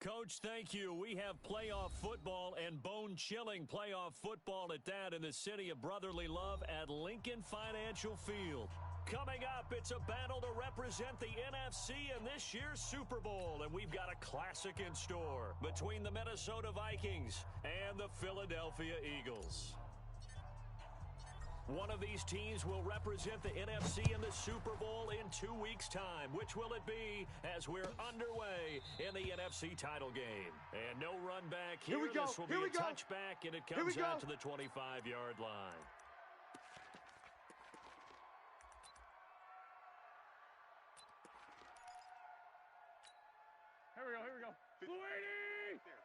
Coach, thank you. We have playoff football and bone-chilling playoff football at that in the city of brotherly love at Lincoln Financial Field. Coming up, it's a battle to represent the NFC in this year's Super Bowl, and we've got a classic in store between the Minnesota Vikings and the Philadelphia Eagles. One of these teams will represent the NFC in the Super Bowl in 2 weeks' time. Which will it be as we're underway in the NFC title game? And no run back here. This will be a touchback, and it comes out to the 25-yard line. Here we go. 50,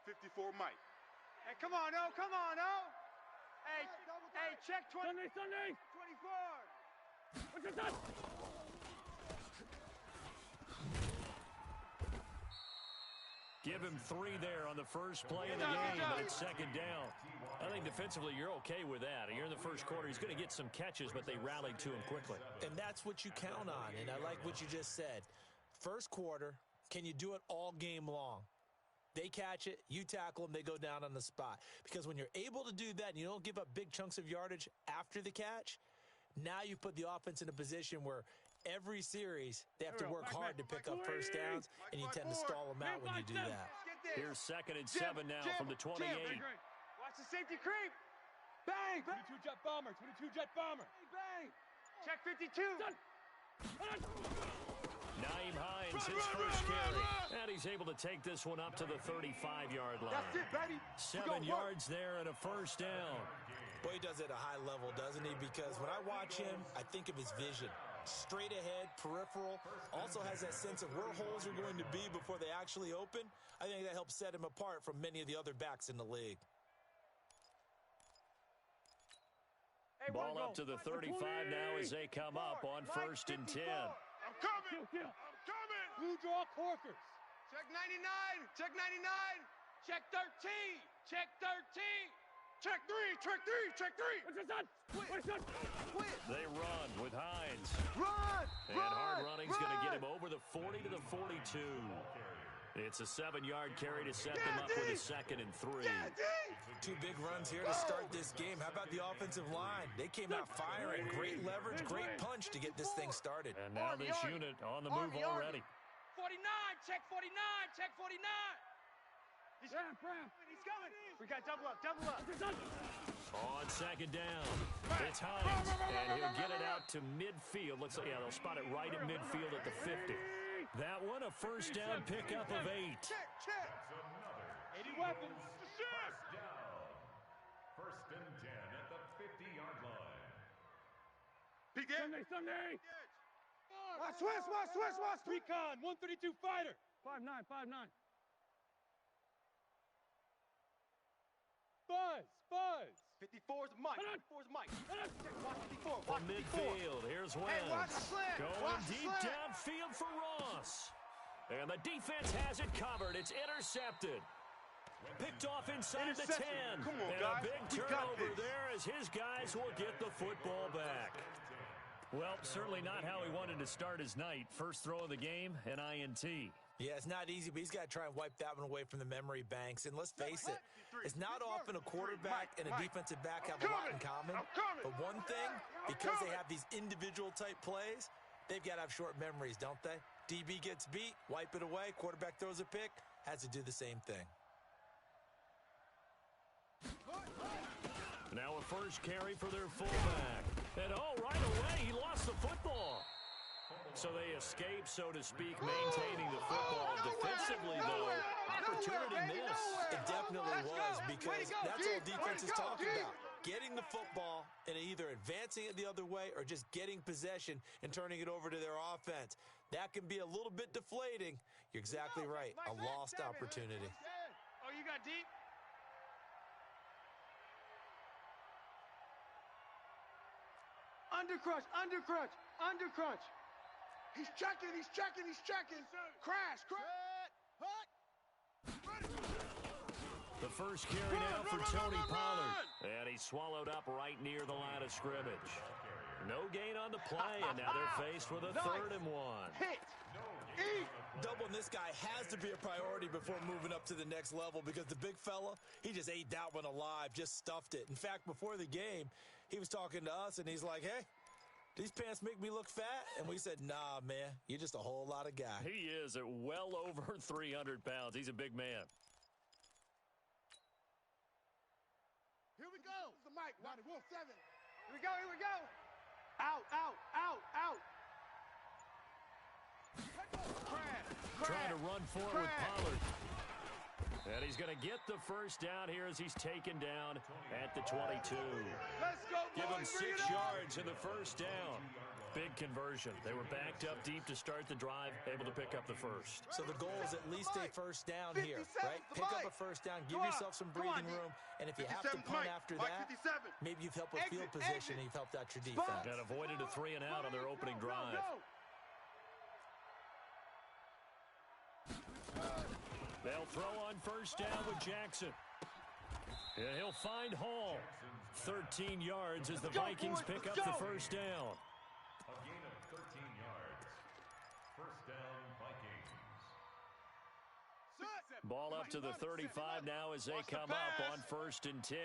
54 Mike. Hey, come on, oh. Hey, check 20. Sunday. 24. What's your son? Give him 3 there on the first play of the game, but it's second down. I think defensively you're okay with that. You're in the first quarter. He's going to get some catches, but they rallied to him quickly. And that's what you count on, and I like what you just said. First quarter, can you do it all game long? They catch it, you tackle them, they go down on the spot. Because when you're able to do that and you don't give up big chunks of yardage after the catch, now you put the offense in a position where every series they have to work hard to pick up first downs, and you tend to stall them out when you do that. Here's 2nd and 7 now from the 28. Watch the safety creep. Bang! 22 jet bomber. Bang! Check 52. Nyheim Hines, his first carry. And he's able to take this one up to the 35-yard line. That's it, baby. 7 yards there and a first down. Boy, he does it at a high level, doesn't he? Because when I watch him, I think of his vision. Straight ahead, peripheral. Also has that sense of where holes are going to be before they actually open. I think that helps set him apart from many of the other backs in the league. Hey, ball up to the 35 now as they come up on 1st and 10. I'm coming. Blue draw Corkers. Check 99. Check 99. Check 13. Check 13. Check 3. What's your son? Quit. They run with Hines. Run! And hard running's going to get him over the 40 to the 42. It's a 7-yard carry to set them up with a 2nd and 3. 2 big runs here to start this game. How about the offensive line? They came out firing. Great leverage, great punch to get this thing started. And now this unit on the move already. 49. Check 49. Check 49. He's coming. We got double up. On 2nd down, it's Hines, and he'll get it out to midfield. Looks like, yeah, they'll spot it right at midfield at the 50. That one, a first down pickup of 8. Check. 80 weapons. First down. 1st and 10 at the 50-yard line. Peek Sunday. Watch. Recon, 132 fighter. 5'9". Buzz. 54's Mike. Watch 54. From midfield, here's Webb. Hey, watch the slant. Going deep downfield for Ross. And the defense has it covered. It's intercepted. Picked off inside the 10. Come on, and guys. a big turnover there as his guys will get the football back. Well, certainly not how he wanted to start his night. First throw of the game, an INT. Yeah, it's not easy, but he's got to try and wipe that one away from the memory banks. And let's face it, it's not often a quarterback and a defensive back have a lot in common. But one thing, because they have these individual type plays, they've got to have short memories, don't they? DB gets beat, wipe it away, quarterback throws a pick, has to do the same thing. Now a first carry for their fullback. And right away, he lost the football. So they escape, so to speak, maintaining the football. Defensively, though, opportunity missed. It definitely was, because that's all defenses talk about. Getting the football and either advancing it the other way or just getting possession and turning it over to their offense. That can be a little bit deflating. You're exactly right. A lost opportunity. Oh, you got deep? Undercrunch. He's checking. Crash. The first carry now for Tony Pollard. And he's swallowed up right near the line of scrimmage. No gain on the play, and now they're faced with a 3rd and 1. Hit. Eat. Doubling this guy has to be a priority before moving up to the next level because the big fella, he just ate that one alive, just stuffed it. In fact, before the game, he was talking to us, and he's like, hey, these pants make me look fat? And we said, nah, man, you're just a whole lot of guy. He is at well over 300 pounds. He's a big man. Here we go. This is the mic. Ronnie, Wolf 7. Here we go, here we go. Out, out, out, out. Trying to run forward with Pollard. And he's going to get the first down here as he's taken down at the 22. Let's go, boys. Give him Bring 6 it up. yards in the first down. Big conversion. They were backed up deep to start the drive, able to pick up the first. So the goal is at least a first down 57's here, the right? Pick up mic. a first down, give Go on. yourself some Go on, breathing D. room, and if you have to 57's punt mic. after Mike that, 57. maybe you've helped with Exit, field position exit. and you've helped out your Spot. defense. And avoided a 3 and out on their opening drive. Go. They'll throw on first down with Jackson. And he'll find Hall. 13 yards as the Vikings pick up the first down. A gain of 13 yards. First down, Vikings. Ball up to the 35 now as they Watch the come up pass. on 1st and 10.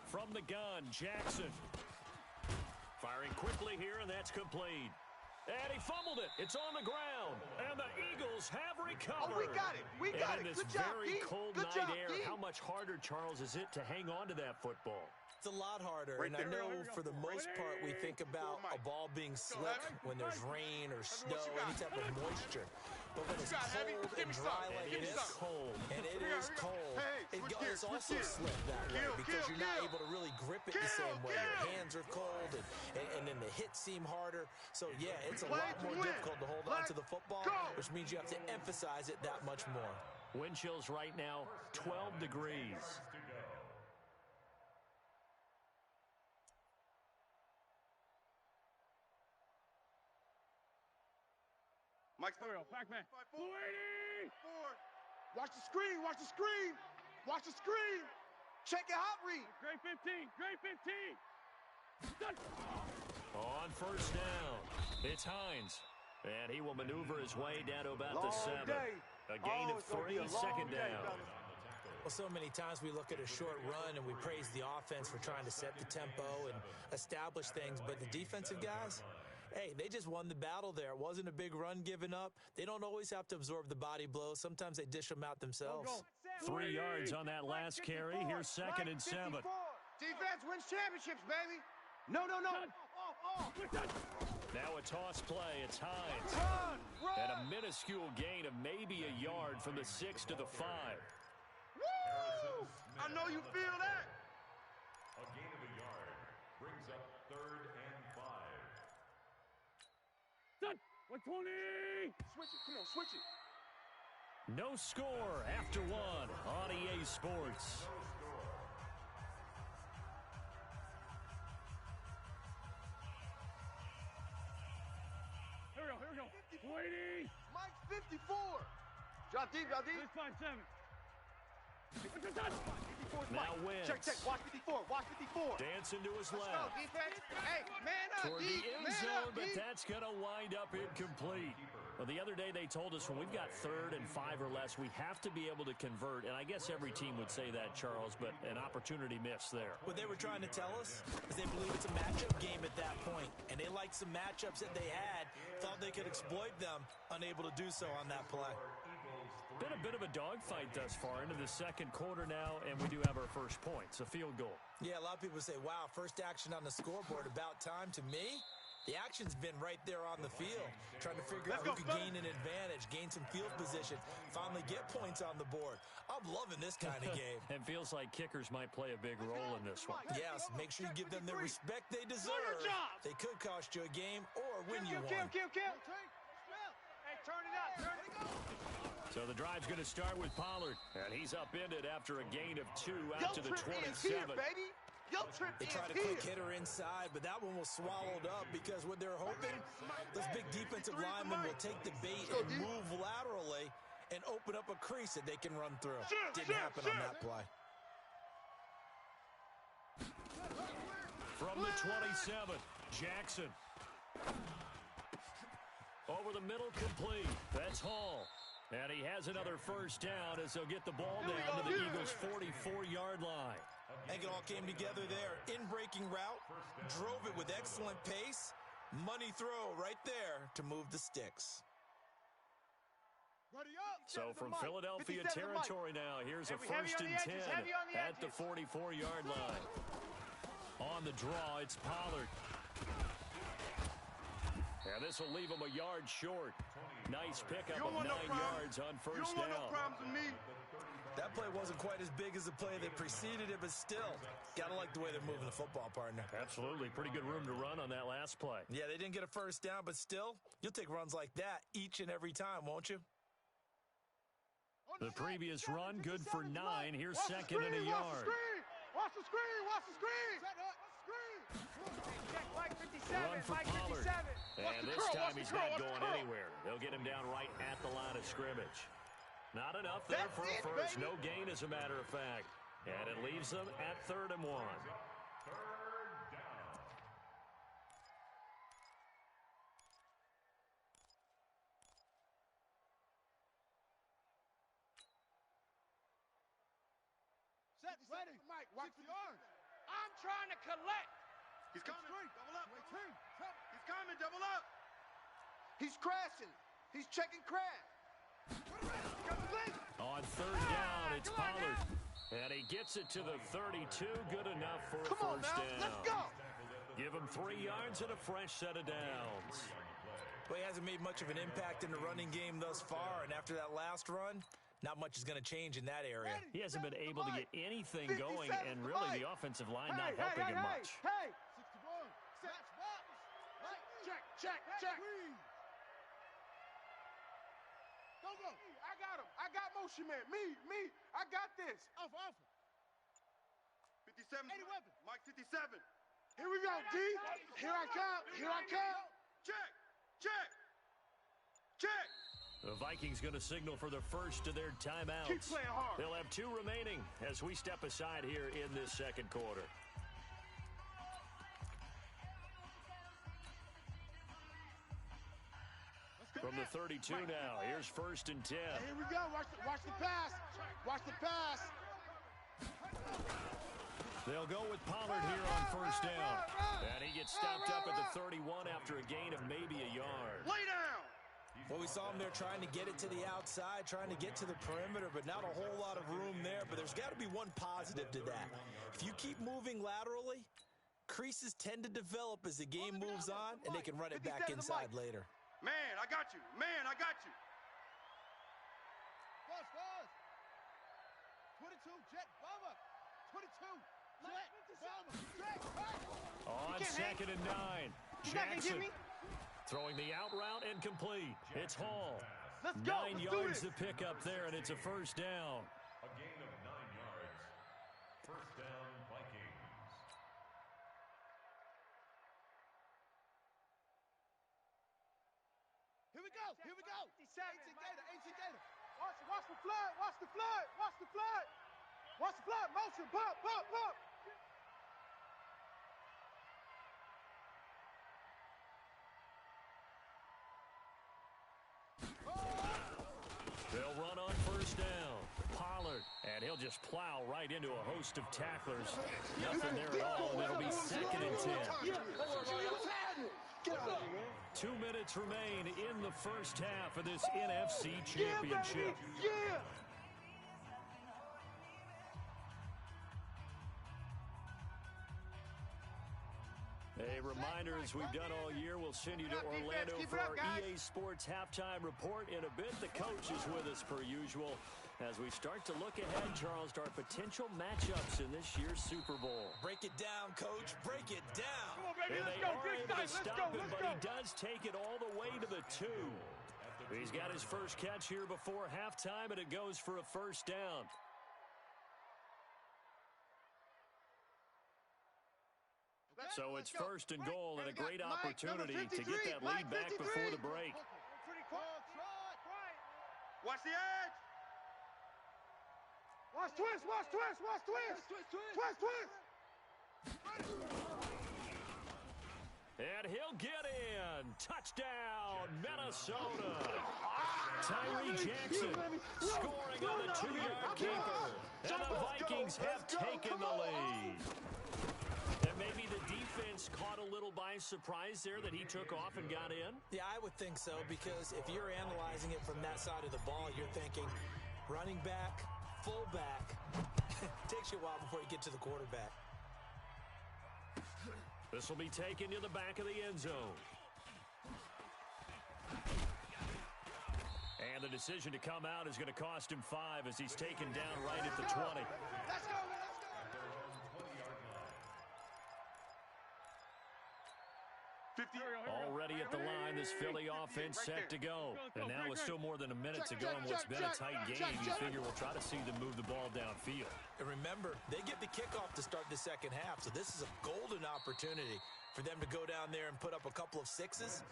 From the gun, Jackson. Firing quickly here, and that's complete. And he fumbled it. It's on the ground. And the Eagles have recovered. Oh, we got it. We got and it. in this Good job, very D. cold Good night job, air, D. how much harder, Charles, is it to hang on to that football? It's a lot harder, Right and I there. know for the most part we think about a ball being slick when there's rain or snow, any type of moisture. But when it's cold and dry like It this, is cold. and it Here we go, is here we go. cold, Hey, switch gears, it's also switch gears. slick that way Kill, because kill, you're not kill. able to really grip it the Kill, same way. Your kill. hands are cold, and then the hits seem harder. So, yeah, it's a Play lot to more win. difficult to hold on Let's to the football, go. which means you have to emphasize it that much more. Wind chills right now, 12 degrees. To go. Mike's Here we go, Pac-Man. 4. 280! Watch the screen. Watch the screen. Watch the screen. Check your hot read. Great 15, great 15! Done. On first down, it's Hines. And he will maneuver his way down to about the 7. A gain of 3, second down. Well, so many times we look at a short run and we praise the offense for trying to set the tempo and establish things, but the defensive guys, hey, they just won the battle there. It wasn't a big run given up. They don't always have to absorb the body blows. Sometimes they dish them out themselves. 3 yards on that last carry. Here's 2nd and 7. Defense wins championships, baby. No, no, no. Now a toss play. It's Hines. Run, run. And a minuscule gain of maybe a yard from the 6 to the 5. Woo! I know you feel that. A gain of a yard brings up 3rd and 5. Done. 120! Switch it. Come on, switch it. No score after 1 on EA Sports. Here we go, here we go. 280! Mike's 54. Drop deep, drop deep. 657. What's it done? 54 is Now Mike. wins. Check, check. Watch 54. Watch 54. Dancing to his Let's go, left. defense. Hey, man up, Toward D. the end Man zone, up, but D. that's going to wind up incomplete. Well, the other day they told us when we've got 3rd and 5 or less, we have to be able to convert. And I guess every team would say that, Charles, but an opportunity missed there. What they were trying to tell us is they believe it's a matchup game at that point, and they liked some matchups that they had, thought they could exploit them, unable to do so on that play. Been a bit of a dogfight thus far into the 2nd quarter now, and we do have our first points, a field goal. Yeah, a lot of people say, wow, first action on the scoreboard, about time. To me, the action's been right there on the field, trying to figure out who could gain an advantage, gain some field position, finally get points on the board. I'm loving this kind of game. And feels like kickers might play a big role in this one. Yes, make sure you give them the respect they deserve. They could cost you a game or win you one. Kill. Hey, turn it up, turn it up. So the drive's going to start with Pollard, and he's upended after a gain of 2 Yo, out to the Trip is 27. here, baby. They tried a quick hitter inside, but that one was swallowed up because what they're hoping, those big defensive linemen will take the bait and move laterally and open up a crease that they can run through. Didn't happen on that play. From the 27, Jackson. Over the middle, complete. That's Hall. And he has another first down as they'll get the ball down to the Eagles' 44-yard line. I think it all came together there. In-breaking route, drove it with excellent pace. Money throw right there to move the sticks. So from Philadelphia territory now, here's a first and 10 at the 44-yard line. On the draw, it's Pollard. And this will leave him a yard short. Nice pickup of 9 yards on first down. That play wasn't quite as big as the play that preceded it, but still, gotta like the way they're moving the football, partner. Absolutely. Pretty good room to run on that last play. Yeah, they didn't get a first down, but still, you'll take runs like that each and every time, won't you? The previous run, good for 9. Here's second and a yard. Watch the screen! Watch the screen! Check Mike 57. Run for Mike Pollard. 57. And this time he's not going anywhere. They'll get him down right at the line of scrimmage. Not enough there for a first. No gain, as a matter of fact. And it leaves them at 3rd and 1. Ready. Mike, watch the arms. I'm trying to collect. He's coming. Double up. He's coming. Double up. He's crashing. He's checking crash. On 3rd down, it's Pollard. And he gets it to the 32. Good enough for a first down. Let's go. Give him 3 yards and a fresh set of downs. Well, he hasn't made much of an impact in the running game thus far, and after that last run, not much is going to change in that area. He hasn't been able to get anything going, and really the offensive line not helping him much. Hey. Check. Go. I got him. I got motion man. Me. I got this. Alpha. 57. Mike 57. Here we go, D. Here I come. Check. The Vikings going to signal for the first of their timeouts. Keep playing hard. They'll have 2 remaining as we step aside here in this second quarter. From the 32 now, here's 1st and 10. Here we go. Watch the pass. They'll go with Pollard here on first down. And he gets stopped up at the 31 after a gain of maybe a yard. Lay down. Well, we saw him there trying to get it to the outside, trying to get to the perimeter, but not a whole lot of room there. But there's got to be one positive to that. If you keep moving laterally, creases tend to develop as the game moves on, and they can run it back inside later. Man, I got you. Buzz. 22, jet, bomber. 22, jet, bomber. On 2nd and 9, Jackson throwing the out route and complete. It's Hall. Let's go. 9 yards to pick up there, and it's a first down. A gain of 9 yards. First down, Vikings. Here we go. Ancient Gator. Watch the flood. Motion. Pump. They'll run on first down. Pollard, and he'll just plow right into a host of tacklers. Nothing there at all, and it'll be 2nd and 10. 2 minutes remain in the first half of this NFC Championship. Yeah. A reminder, as we've done all year, we'll send you to Orlando for our EA Sports halftime report. In a bit, the coach is with us per usual as we start to look ahead, Charles, to our potential matchups in this year's Super Bowl. Break it down, Coach. Break it down. Come on, baby. And Let's they go. are able to stop him, but he does take it all the way to the 2. He's got his first catch here before halftime, and it goes for a first down. So it's first and goal and a great opportunity to get that lead back before the break. Pretty quiet. Watch the edge. Watch twist. And he'll get in. Touchdown, Minnesota. Tyree Jackson scoring on the 2-yard keeper. And the Vikings have taken the lead. And maybe the defense caught a little by surprise there that he took off and got in? Yeah, I would think so, because if you're analyzing it from that side of the ball, you're thinking running back, fullback. Takes you a while before you get to the quarterback. This will be taken to the back of the end zone. And the decision to come out is going to cost him 5 as he's taken down right at the 20. Let's go. Already at the line, this Philly offense set to go. And now with still more than a minute to go in what's been a tight game, you figure we'll try to see them move the ball downfield. And remember, they get the kickoff to start the second half, so this is a golden opportunity for them to go down there and put up a couple of sixes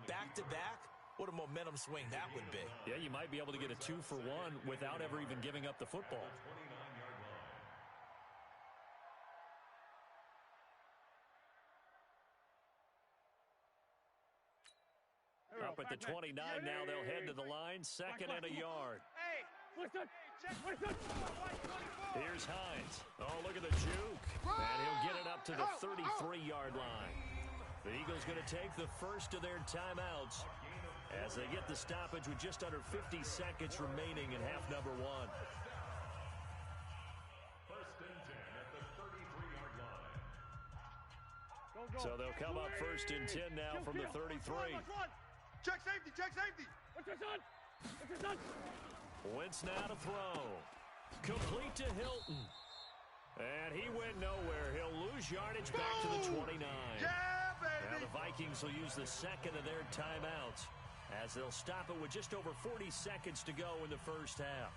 back-to-back. What a momentum swing that would be. Yeah, you might be able to get a 2-for-1 without ever even giving up the football. Up at the 29 now, they'll head to the line, second and a yard. Here's Hines. Oh, look at the juke. And he'll get it up to the 33-yard line. The Eagles going to take the first of their timeouts as they get the stoppage with just under 50 seconds remaining in half number 1. First and 10 at the 33-yard line. So they'll come up first and 10 now from the 33. Check safety. What's your son? Wentz now to throw. Complete to Hilton. And he went nowhere. He'll lose yardage back to the 29. Yeah, baby. Now the Vikings will use the second of their timeouts as they'll stop it with just over 40 seconds to go in the first half.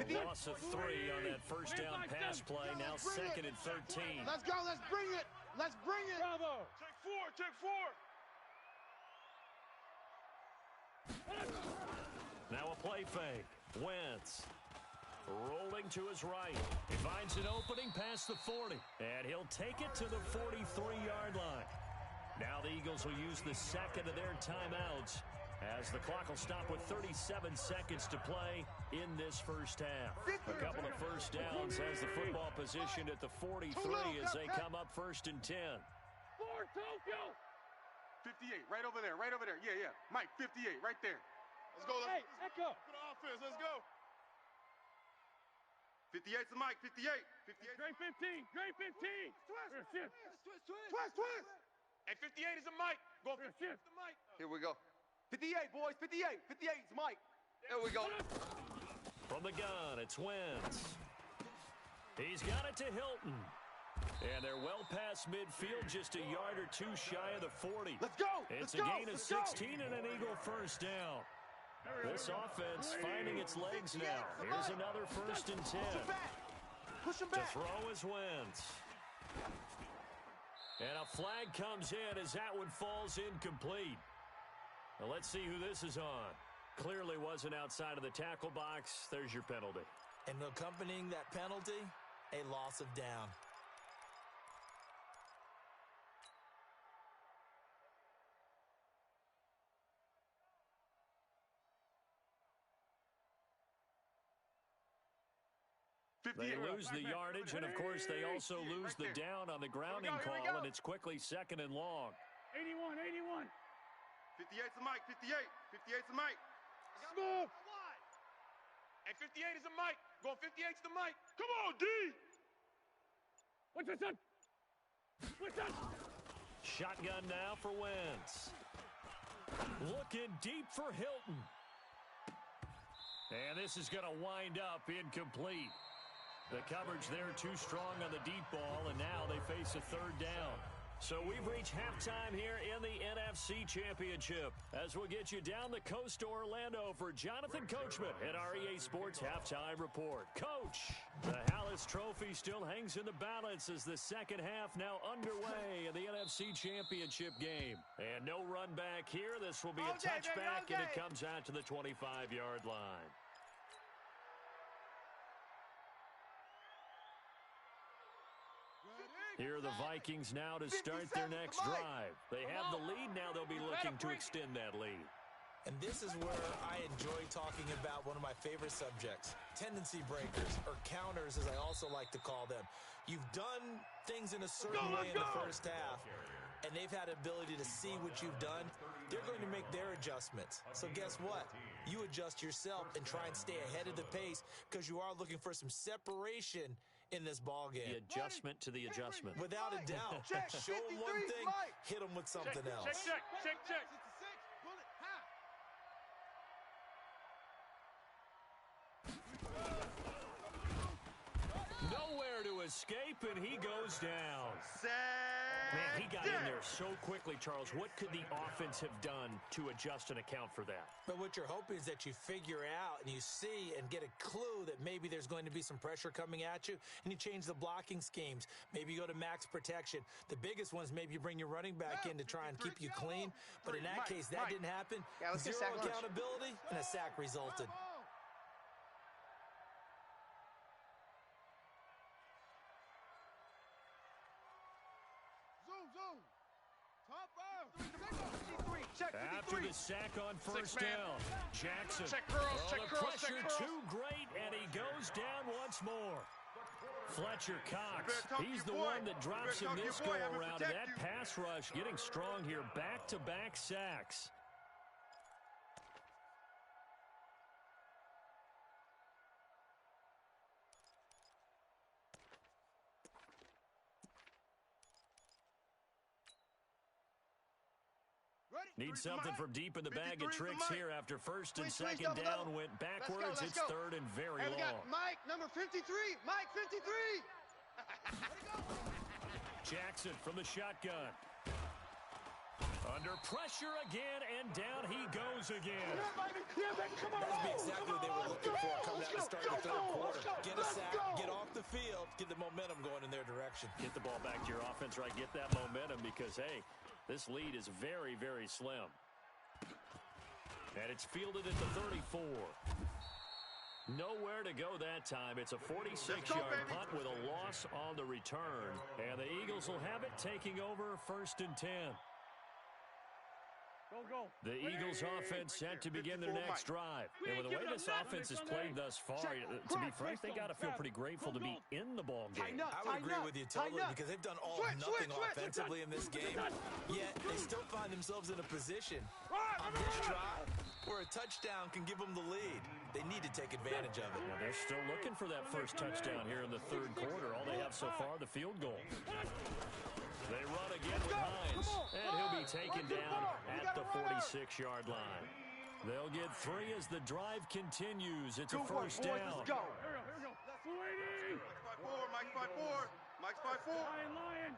The loss of 3 on that first down pass play. Now second and 13. Let's go. Let's bring it. Bravo. Check four. Now a play fake. Wentz rolling to his right. He finds an opening past the 40. And he'll take it to the 43-yard line. Now the Eagles will use the second of their timeouts as the clock will stop with 37 seconds to play in this first half. A couple of first downs has the football positioned at the 43 as they come up first and 10. For Tokyo. 58, right over there. Yeah. Mike, 58, right there. Let's go. Hey, Echo. For the offense, let's go. 58's the Mike, 58. 58. Great 15. Shift. Twist. And 58 is a Mike. Go for Shift. the Mike. Here we go. 58, boys. 58. 58 is Mike. There we go. From the gun, it's Wentz. He's got it to Hilton. And they're well past midfield, just a yard or 2 shy of the 40. Let's go. It's a gain of 16 and an Eagle first down. This offense finding its legs now. Here's another first and 10. Push him To back. throw is Wentz. And a flag comes in as that one falls incomplete. Now let's see who this is on. Clearly wasn't outside of the tackle box. There's your penalty. And accompanying that penalty, a loss of down. They lose the yardage, and of course they also lose the down on the grounding call, and it's quickly second and long. 81. 58's the Mike, 58. 58's the Mike. Smooth. And 58 is a Mike. Going 58's the Mike. Come on, D. What's your son? Shotgun now for Wentz. Looking deep for Hilton. And this is going to wind up incomplete. The coverage there too strong on the deep ball, and now they face a third down. So we've reached halftime here in the NFC Championship as we'll get you down the coast to Orlando for Jonathan Coachman at our EA Sports Halftime Report. Coach, the Hallis Trophy still hangs in the balance as the second half now underway in the NFC Championship game. And no run back here. This will be a touchback, and it comes out to the 25-yard line. Here are the Vikings now to start their next drive. They have the lead. Now they'll be looking to extend that lead. And this is where I enjoy talking about one of my favorite subjects, tendency breakers, or counters, as I also like to call them. You've done things in a certain way in the first half, and they've had ability to see what you've done. They're going to make their adjustments. So guess what? You adjust yourself and try and stay ahead of the pace because you are looking for some separation in this ball game. The adjustment to the adjustment. Without a doubt. Show them one thing, hit them with something else. Check. Nowhere to escape, and he goes down. Man, he got in there so quickly, Charles. What could the offense have done to adjust and account for that? But what you're hoping is that you figure out and you see and get a clue that maybe there's going to be some pressure coming at you, and you change the blocking schemes. Maybe you go to max protection. The biggest ones, maybe you bring your running back in to try and keep you clean. But in that case, that didn't happen. Zero accountability, and a sack resulted. After the sack on first down, Jackson. Check girls, check the girls, pressure check girls. too great, and he goes down once more. Fletcher Cox, he's the one that drops him this go-around. And that pass rush getting strong here, back-to-back sacks. Need something from deep in the bag of tricks here after first and second down went backwards. It's third and very long. Mike, number 53. Mike, 53. Jackson from the shotgun. Under pressure again, and down he goes again. That would be exactly what they were looking for coming out to start the third quarter. Get a sack, get off the field, get the momentum going in their direction. Get the ball back to your offense, right? Get that momentum because, hey, this lead is very, very slim. And it's fielded at the 34. Nowhere to go that time. It's a 46-yard punt with a loss on the return. And the Eagles will have it taking over first and 10. Go. The Eagles offense set to begin their next drive. And with the way this offense has played thus far, to be frank, they got to feel pretty grateful to be in the ball game. I would agree with you totally because they've done all or nothing offensively in this game, yet they still find themselves in a position on this drive where a touchdown can give them the lead. They need to take advantage of it. Well, they're still looking for that first touchdown here in the third quarter. All they have so far, the field goal. They run again with Hines, and he'll be taken down at the 46-yard line. They'll get 3 as the drive continues. It's a first down. Here we go. Sweetie. Mike 5-4. Mike's 5-4. Lion.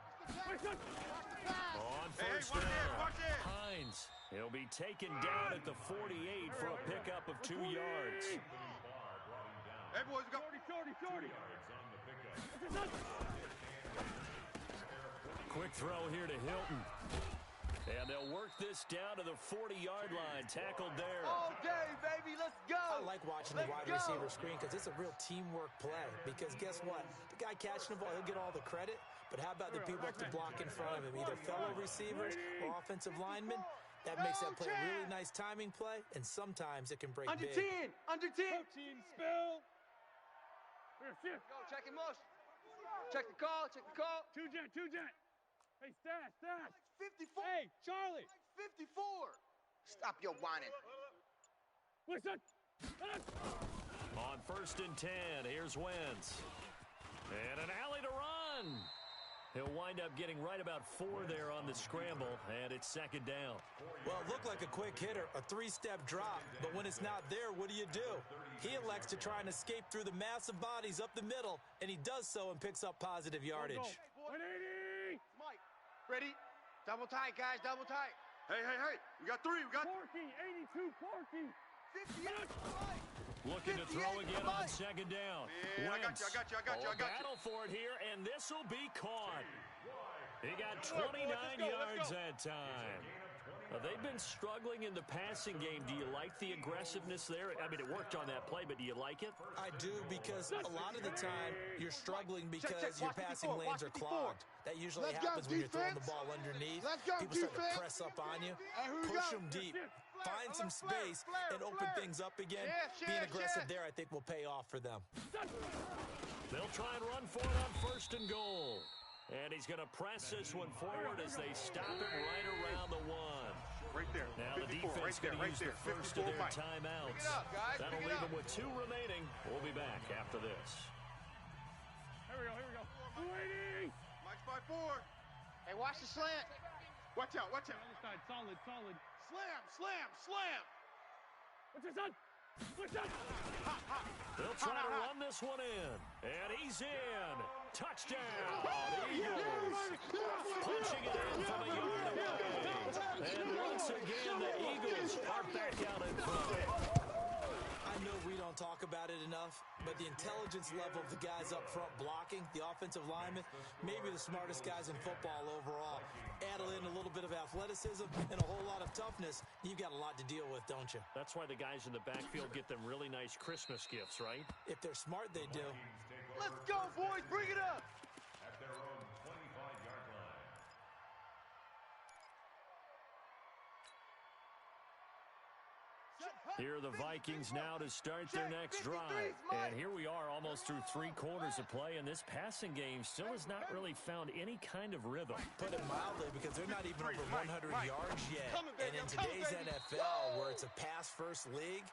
On first down, Hines. He'll be taken down at the 48 for a pickup of 2 yards. Hey, boys, we got 40. Quick throw here to Hilton. And they'll work this down to the 40-yard line. Tackled there. all day, baby. Let's go. I like watching the wide receiver screen because it's a real teamwork play. Because guess what? The guy catching the ball, he'll get all the credit. But how about the people have to block in front of him, either fellow receivers or offensive linemen? That makes that play a really nice timing play, and sometimes it can break Under big. 10. Under 10. Protein spill. Here. Go, check him, motion. Check the call. Two jet. Hey, Stash. 54. Hey, Charlie. 54. Stop your whining. Listen. On first and 10, here's Wentz. And an alley to run. He'll wind up getting right about 4 there on the scramble, and it's second down. Well, it looked like a quick hitter, a 3-step drop, but when it's not there, what do? He elects to try and escape through the massive bodies up the middle, and he does so and picks up positive yardage. 180. Mike. Ready? Double tight, guys, double tight. Hey, hey, hey, we got 3, we got... Porky, 82, Porky. 58. Looking to throw again on second down. Yeah, I got you, I got you. Battle for it here, and this will be caught. He got 29 yards that time. They've been struggling in the passing game. Do you like the aggressiveness there? I mean, it worked on that play, but do you like it? I do, because a lot of the time you're struggling because your passing lanes are clogged. That usually happens when you're throwing the ball underneath. People start to press up on you. Push them deep. Find some space and open things up again. Being aggressive there, I think, will pay off for them. They'll try and run for it on 1st and goal. And he's going to press this one forward as they stop it right around the 1. Right there. Now the defense going to use the first of their timeouts. That'll leave them with 2 remaining. We'll be back after this. Here we go. Waiting. Mike's by 4. Hey, watch the slant. Watch out, watch out. Other side, solid. Slam. What's your son? They'll try to run this one in. And he's in. Touchdown, Eagles. Punching it in from a yard away. And once again, the Eagles are back out in front. I know we don't talk about it enough, but the intelligence level of the guys up front blocking, the offensive linemen, maybe the smartest guys in football overall. Add in a little bit of athleticism and a whole lot of toughness, you've got a lot to deal with, don't you? That's why the guys in the backfield get them really nice Christmas gifts, right? If they're smart, they do. Let's go, boys, bring it up. At their own 25-yard line. Here are the Vikings now to start their next drive. And here we are almost through 3 quarters of play, and this passing game still has not really found any kind of rhythm. Put it mildly, because they're not even over 100 yards yet. And in today's NFL, where it's a pass-first league,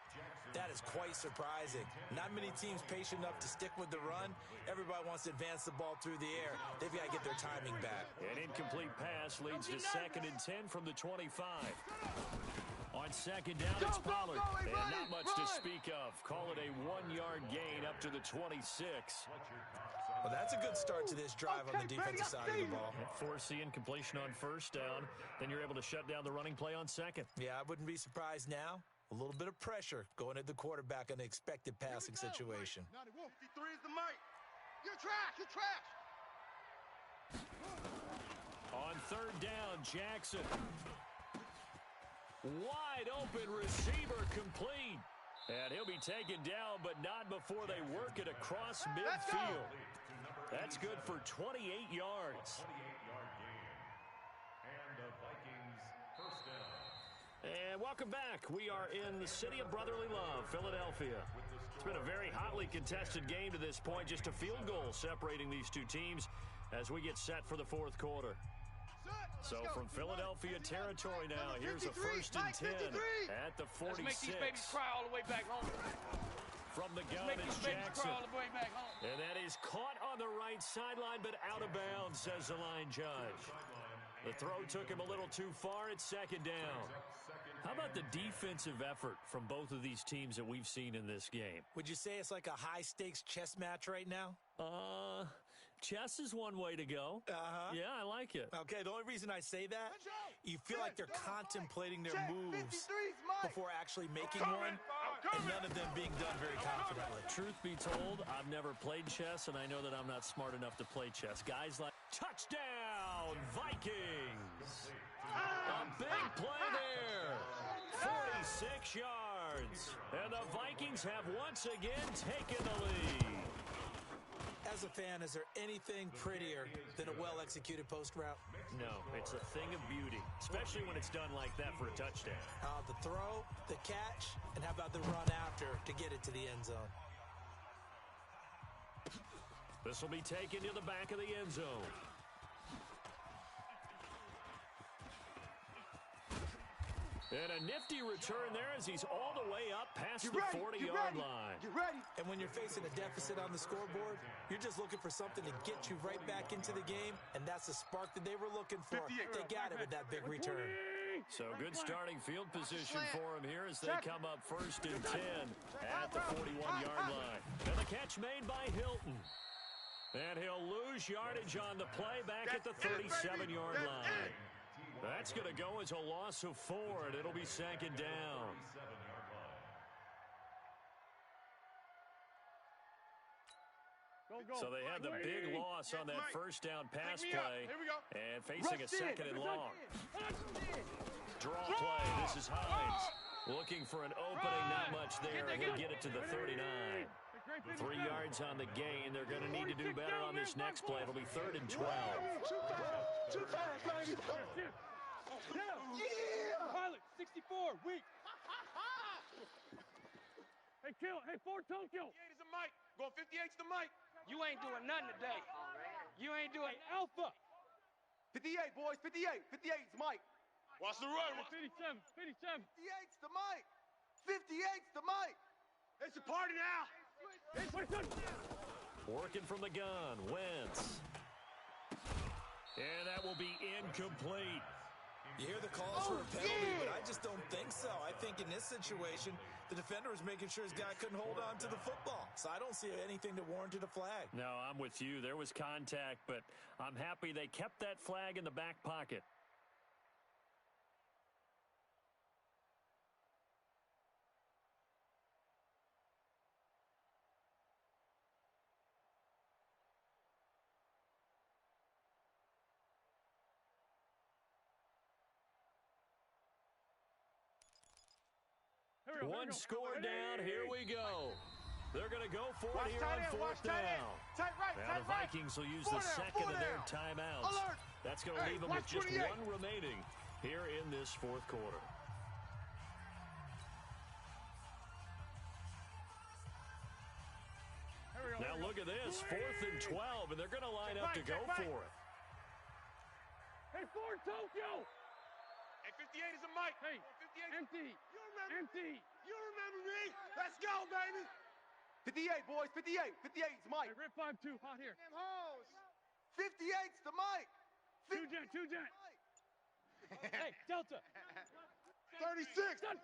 that is quite surprising. Not many teams patient enough to stick with the run. Everybody wants to advance the ball through the air. They've got to get their timing back. An incomplete pass leads to 2nd and 10 from the 25. On second down, it's Pollard. And not much to speak of. Call it a 1-yard gain up to the 26. Well, that's a good start to this drive on the defensive side of the ball. Force the incompletion on 1st down. Then you're able to shut down the running play on 2nd. Yeah, I wouldn't be surprised now. A little bit of pressure going at the quarterback in the expected passing situation. 53 is the mic. You're trash. On 3rd down, Jackson. Wide open receiver complete. And he'll be taken down, but not before they work it across midfield. That's good for 28 yards. 28-yard gain. And the Vikings first down. And welcome back. We are in the city of brotherly love, Philadelphia. It's been a very hotly contested game to this point. Just a field goal separating these 2 teams as we get set for the 4th quarter. So from Philadelphia territory now, here's a 1st and 10 at the 46. Let's make these babies cry all the way back home. From the gun, it's Jackson. And that is caught on the right sideline, but out of bounds, says the line judge. The throw took him a little too far. It's 2nd down. How about the defensive effort from both of these teams that we've seen in this game? Would you say it's like a high-stakes chess match right now? Chess is one way to go. Yeah, I like it. Okay, the only reason I say that, you feel like they're contemplating their moves before actually making one, and none of them being done very confidently. Truth be told, I've never played chess, and I know that I'm not smart enough to play chess. Guys like, touchdown, Vikings! A big play there. 46 yards. And the Vikings have once again taken the lead. As a fan, is there anything prettier than a well-executed post route? No, it's a thing of beauty, especially when it's done like that for a touchdown. The throw, the catch, and how about the run after to get it to the end zone? This will be taken to the back of the end zone. And a nifty return there as he's all the way up past the 40-yard line. Get ready. And when you're facing a deficit on the scoreboard, you're just looking for something to get you right back into the game, and that's the spark that they were looking for. They got it with that big return. So good starting field position for him here as they come up 1st and 10 at the 41-yard line. And the catch made by Hilton. And he'll lose yardage on the play back at the 37-yard line. That's going to go as a loss of 4, and it'll be second down. So they had the big loss on that first down pass play. And facing a second and long. Draw play. This is Hines. Looking for an opening, not much there. He'll get it to the 39. 3 yards on the gain. They're going to need to do better on this next play. It'll be 3rd and 12. Too fast, baby. Yeah! Pilot, 64, weak. Hey, kill. Hey, Ford Tokyo. 58 is the mic. Going 58's the mic. You ain't doing nothing today. You ain't doing Alpha. 58, boys. 58. 58's Mike. Watch the run. 57, 57. 58's the mic. 58's the mic. It's a party now. Working from the gun. Wentz. And that will be incomplete. You hear the calls for a penalty, but I just don't think so. I think in this situation, the defender was making sure his guy couldn't hold on to the football. So I don't see anything that warranted a flag. No, I'm with you. There was contact, but I'm happy they kept that flag in the back pocket. One score down. Here we go. They're going to go for it here on 4th down. Now the Vikings will use the second of their timeouts. That's going to leave them with just 1 remaining here in this 4th quarter. Now look at this. 4th and 12, and they're going to line up to go for it. Hey, Ford Tokyo. Hey, 58 is a mic. Hey, 58. empty. You remember Empty. You remember me? Let's go, baby. 58, boys. 58. 58's Mike. Hey, Rip 5-2, hot here. Them hoes. 58's the mic. 2 jet. Hey, Delta. 36. 36.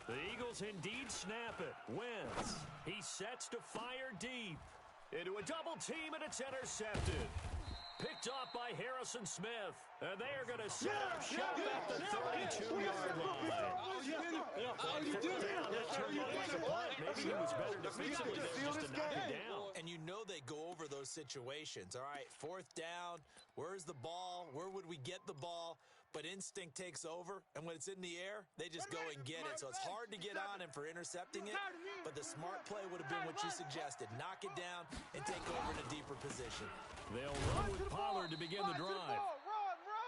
The Eagles indeed snap it. Wentz. He sets to fire deep. Into a double team, and it's intercepted. Picked off by Harrison Smith. And they are going to set up shop at the 32-yard line. That turned out like a punt. Maybe he was better defensively there just to knock it down. And you know they go over those situations. All right, 4th down. Where's the ball? Where would we get the ball? But instinct takes over, and when it's in the air, they just go and get it. So it's hard to get on him for intercepting it, but the smart play would have been what you suggested. Knock it down and take over in a deeper position. They'll run with Pollard to begin the drive.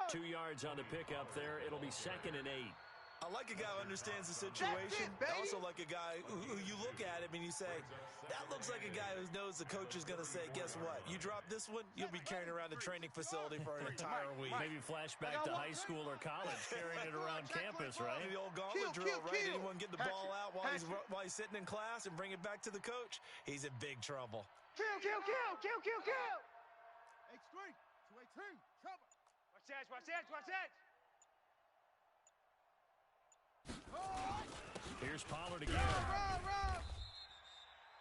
2 yards on the pickup there. It'll be 2nd and 8. I like a guy who understands the situation. I also like a guy who you look at him and you say, that looks like a guy who knows the coach is going to say, guess what? You drop this one, you'll be carrying around the training facility for an entire week. Maybe flashback to high school or college, carrying it around campus, right? The old gauntlet drill, right? Anyone get the ball out while he's sitting in class and bring it back to the coach? He's in big trouble. Kill. H3. 218. Trouble. Watch that. Here's Pollard again.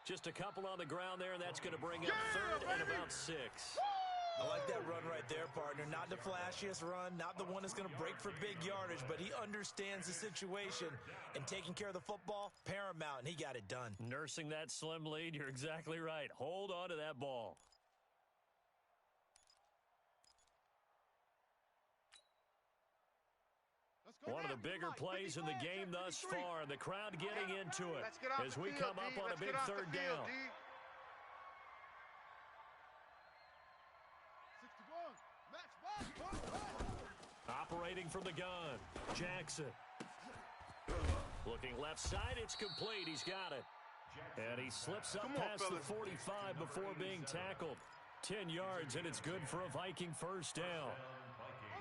Just a couple on the ground there, and that's going to bring up 3rd and about 6. I like that run right there, partner. Not the flashiest run, not the one that's going to break for big yardage, but he understands the situation, and taking care of the football, paramount, and he got it done. Nursing that slim lead, you're exactly right. Hold on to that ball. One of the bigger plays in the game thus far. The crowd getting into it as we come up on a big 3rd down. 61. Operating from the gun. Jackson. Looking left side. It's complete. He's got it. And he slips up past the 45 before being tackled. 10 yards, and it's good for a Viking 1st down.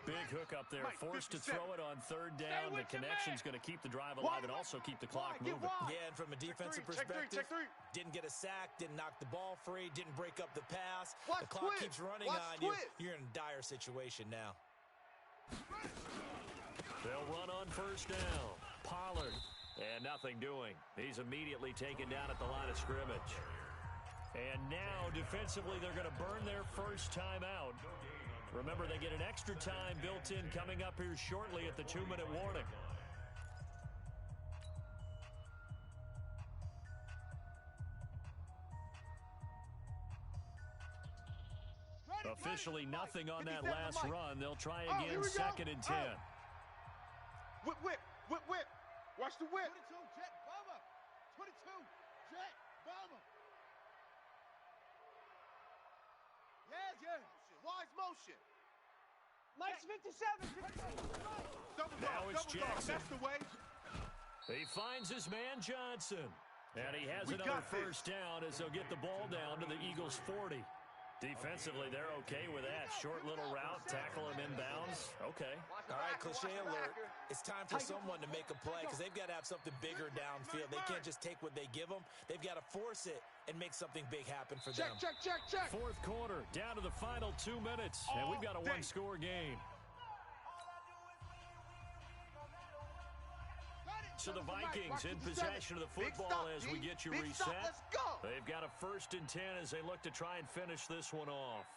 Big hook up there, forced to throw it on 3rd down. The connection's going to keep the drive alive and also keep the clock moving. Yeah, and from a defensive perspective, didn't get a sack, didn't knock the ball free, didn't break up the pass. The clock keeps running on you. You're in a dire situation now. They'll run on 1st down. Pollard, and nothing doing. He's immediately taken down at the line of scrimmage. And now, defensively, they're going to burn their first timeout. Remember, they get an extra time built in coming up here shortly at the 2-minute warning. Officially nothing on that last run. They'll try again, 2nd and 10. Whip, whip, whip, whip. Watch the whip. 22, jet bomber. 22, jet bomber. Yes. Wise motion. Mike's 57. Double Now dog, it's double dog. Jackson. That's the way. He finds his man Johnson. And he has another first down as they'll get the ball down to the Eagles' 40. Defensively, they're okay with that. Short little route, tackle him inbounds. Okay. All right, cliche alert. It's time for someone to make a play because they've got to have something bigger downfield. They can't just take what they give them. They've got to force it and make something big happen for them. Check. Fourth quarter, down to the final 2 minutes. And we've got a one-score game. So the Vikings in possession of the football as we get you reset. Let's go. They've got a 1st and 10 as they look to try and finish this one off.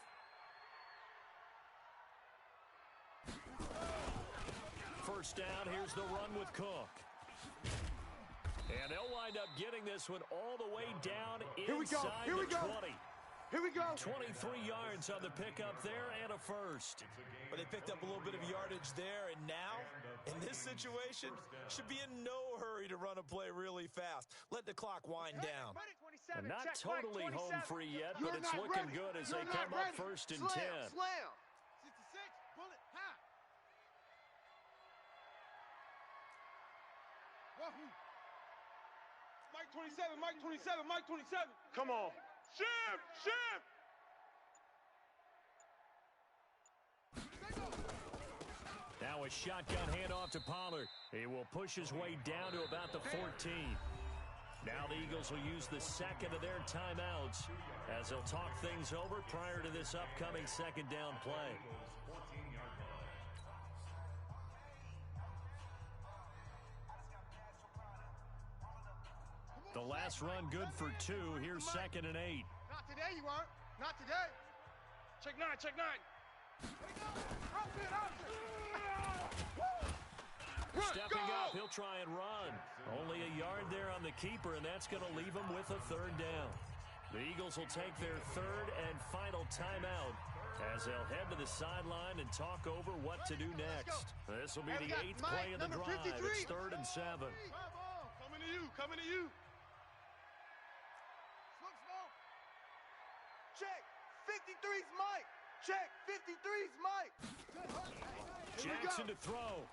First down, here's the run with Cook. And they'll wind up getting this one all the way down inside the 20. Here we go. 23 yards on the pickup there and a first. But they picked up a little bit of yardage there, and now, in this situation, should be in no hurry to run a play really fast. Let the clock wind down. And not totally home free yet, but it's looking good as they come up 1st and 10. Slam. 66, bullet, hot. Wahoo. Mike 27. Come on. Shim. Now a shotgun handoff to Pollard. He will push his way down to about the 14. Now the Eagles will use the 2nd of their timeouts as they'll talk things over prior to this upcoming 2nd down play. The last run good for 2. Here's 2nd and 8. Not today, you aren't. Not today. Check nine. Stepping up, he'll try and run. Only a yard there on the keeper, and that's going to leave him with a 3rd down. The Eagles will take their 3rd and final timeout as they'll head to the sideline and talk over what to do next. This will be the 8th play of the drive. It's 3rd and 7. Coming to you. Smoke. Check. 53's Mike. Check. 53's Mike. Jackson to throw.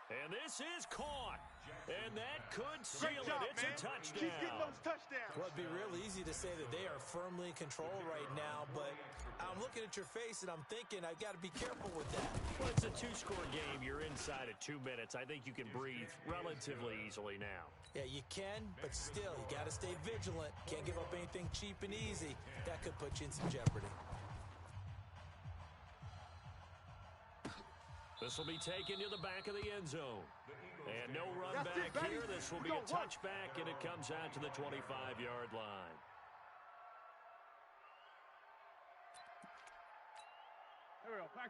And this is caught. And that could seal it. It's a touchdown. Keep getting those touchdowns. Well, it'd be real easy to say that they are firmly in control right now, but I'm looking at your face and I'm thinking I've got to be careful with that. Well, it's a 2-score game. You're inside of 2 minutes. I think you can breathe relatively easily now. Yeah, you can, but still, you got to stay vigilant. Can't give up anything cheap and easy. That could put you in some jeopardy. This will be taken to the back of the end zone. And no run back here. This will be a touchback, and it comes out to the 25-yard line.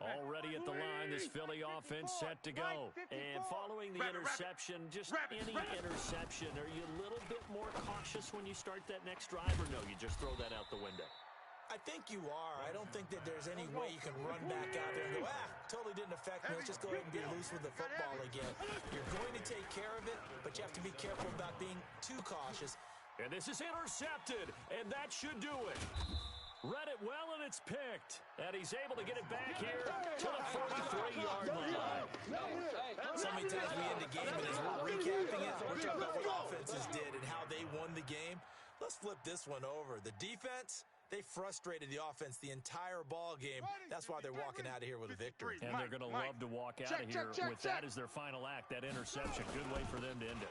Already at the line, this Philly offense set to go. And following the interception, just any interception, are you a little bit more cautious when you start that next drive, or no, you just throw that out the window? I think you are. I don't think that there's any way you can run back out there and go, totally didn't affect me. Let's just go ahead and be loose with the football again. You're going to take care of it, but you have to be careful about being too cautious. And this is intercepted, and that should do it. Read it well, and it's picked. And he's able to get it back here to the 43-yard line. So many times we end the game, and as we're recapping it, we're talking about what offenses did and how they won the game. Let's flip this one over. The defense, they frustrated the offense the entire ball game. That's why they're walking out of here with a victory. And they're going to love to walk out of here with that as their final act, that interception. Good way for them to end it.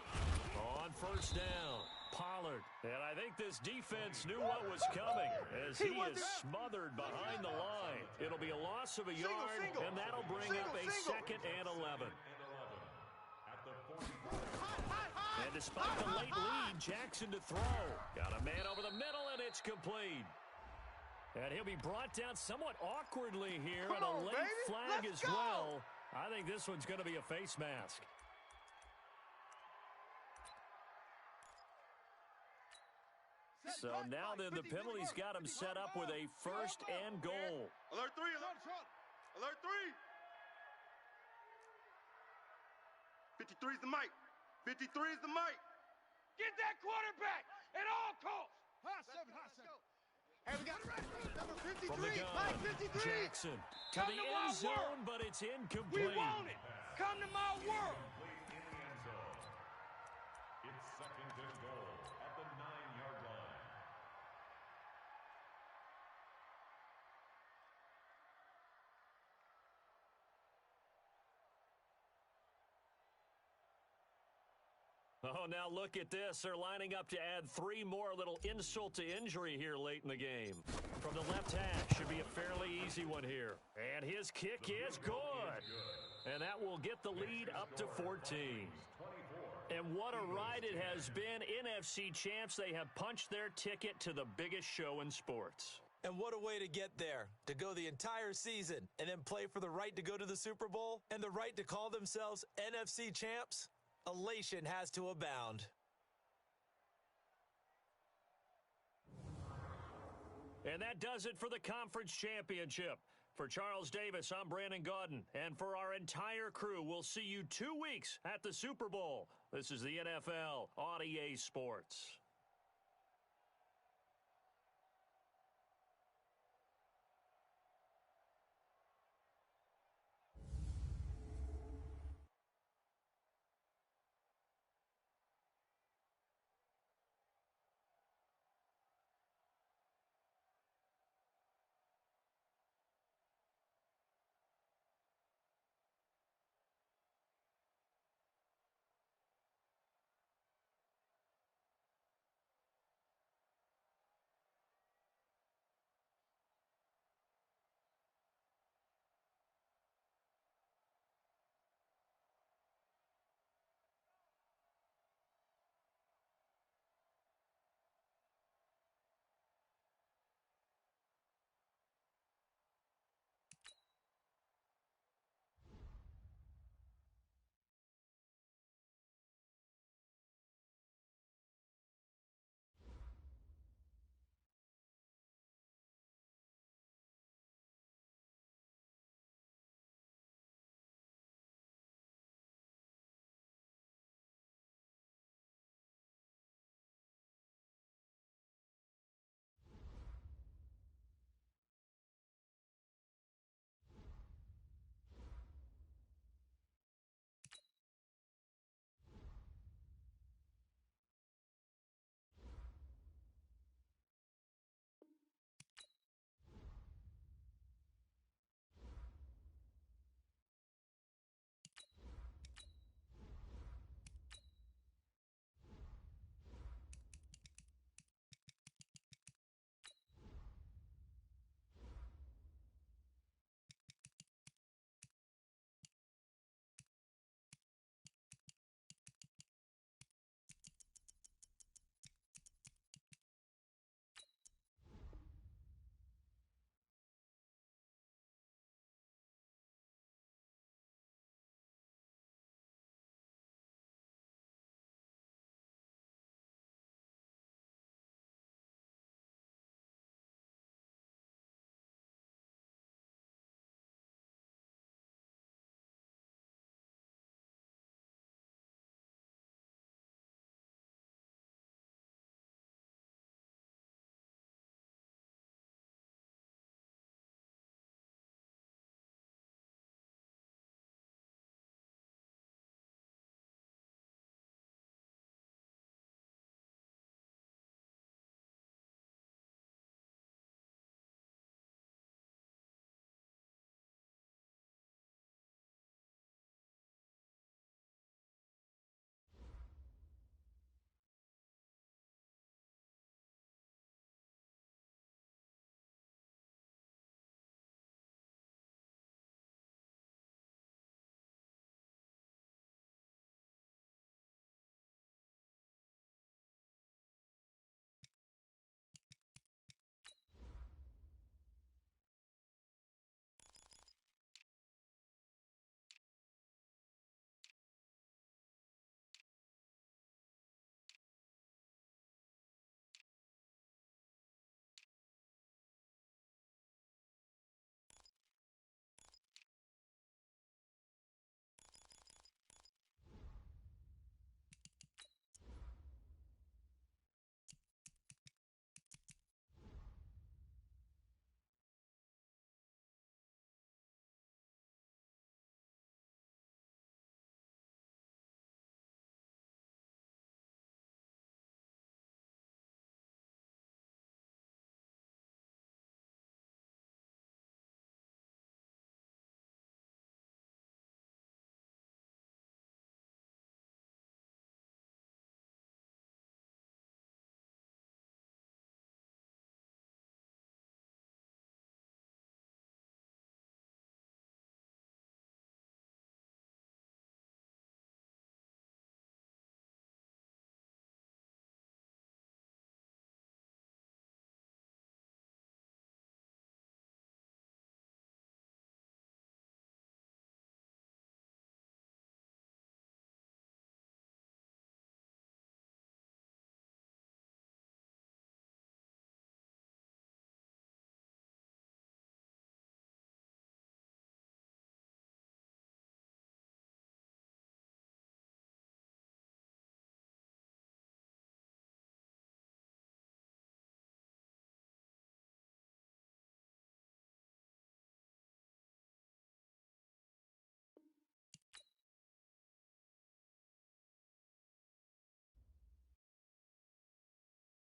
On first down, Pollard. And I think this defense knew what was coming as he is smothered behind the line. It'll be a loss of a yard, and that'll bring up a 2nd and 11. And despite the late lead, Jackson to throw. Got a man over the middle, and it's complete. And he'll be brought down somewhat awkwardly here, and a late flag as well. I think this one's going to be a face mask. So now then, the penalty's got him set up with a first and goal. Alert 3, alert 3. 53 is the mic. 53 is the mic. Get that quarterback at all costs. High 7, high 7. Hey, we got number 53. From the gun, Mike 53. Jackson to the end zone, but it's incomplete. We want it. Come to my world. In the end zone. It's second and goal at the 9-yard line. Oh, now look at this. They're lining up to add 3 more, little insult to injury here late in the game. From the left hash, should be a fairly easy one here. And his kick is good. And that will get the lead up to 14. And what a ride it has been. NFC champs, they have punched their ticket to the biggest show in sports. And what a way to get there, to go the entire season and then play for the right to go to the Super Bowl and the right to call themselves NFC champs. Elation has to abound. And that does it for the conference championship. For Charles Davis, I'm Brandon Gaudin. And for our entire crew, we'll see you 2 weeks at the Super Bowl. This is the NFL on EA Sports.